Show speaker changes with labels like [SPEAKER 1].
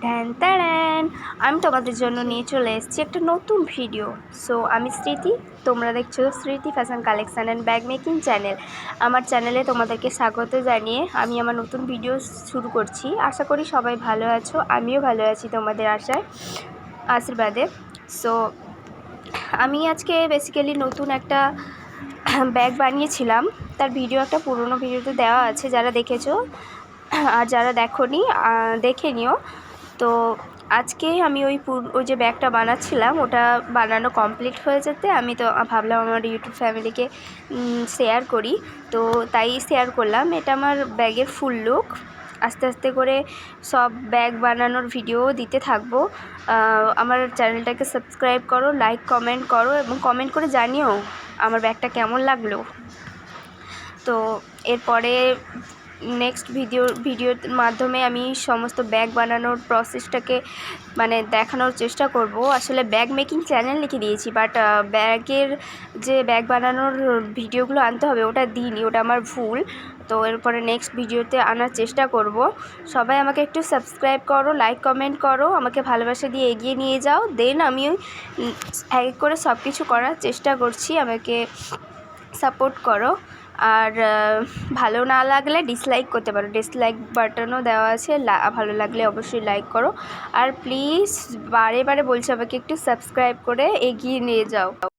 [SPEAKER 1] ধ্যান ট্যাড়ান! আমি তোমাদের জন্য নিয়ে চলে এসেছি একটা নতুন ভিডিও। সো আমি স্মৃতি, তোমরা দেখছো স্মৃতি fashion collection and bag making channel. আমার চ্যানেলে তোমাদেরকে স্বাগত জানিয়ে আমি আমার নতুন ভিডিও শুরু করছি। আশা করি সবাই ভালো আছো, আমিও ভালো আছি তোমাদের আশীর্বাদে। সো আমি আজকে বেসিক্যালি নতুন একটা ব্যাগ বানিয়েছিলাম, তার ভিডিও একটা পুরনো ভিডিওতে দেওয়া আছে, যারা দেখেছো, আর যারা দেখোনি দেখে নিও। তো আজকে আমি ওই যে ব্যাগটা বানাচ্ছিলাম, ওটা বানানো কমপ্লিট হয়ে যেতে আমি তো ভাবলাম আমার ইউটিউব ফ্যামিলিকে শেয়ার করি। তো তাই শেয়ার করলাম। এটা আমার ব্যাগের ফুল লুক। আস্তে আস্তে করে সব ব্যাগ বানানোর ভিডিও দিতে থাকবো। আমার চ্যানেলটাকে সাবস্ক্রাইব করো, লাইক কমেন্ট করো এবং কমেন্ট করে জানিও আমার ব্যাগটা কেমন লাগলো। তো এরপরে নেক্সট ভিডিওর মাধ্যমে আমি সমস্ত ব্যাগ বানানোর প্রসেসটাকে দেখানোর চেষ্টা করব। আসলে ব্যাগ মেকিং চ্যানেল লিখে দিয়েছি, বাট ব্যাগের যে ব্যাগ বানানোর ভিডিওগুলো আনতে হবে ওটা দিইনি, ওটা আমার ভুল। তো এরপরে নেক্সট ভিডিওতে আনার চেষ্টা করব। সবাই আমাকে একটু সাবস্ক্রাইব করো, লাইক কমেন্ট করো, আমাকে ভালোবাসা দিয়ে এগিয়ে নিয়ে যাও। দেন আমি এক করে সব কিছু করার চেষ্টা করছি, আমাকে সাপোর্ট করো। আর ভালো না লাগলে ডিসলাইক করতে পারো, ডিসলাইক বাটনও দেওয়া আছে। ভালো লাগলে অবশ্যই লাইক করো। আর প্লিজ বারে বারে বলছি, আমাকে একটু সাবস্ক্রাইব করে এগিয়ে নিয়ে যাও।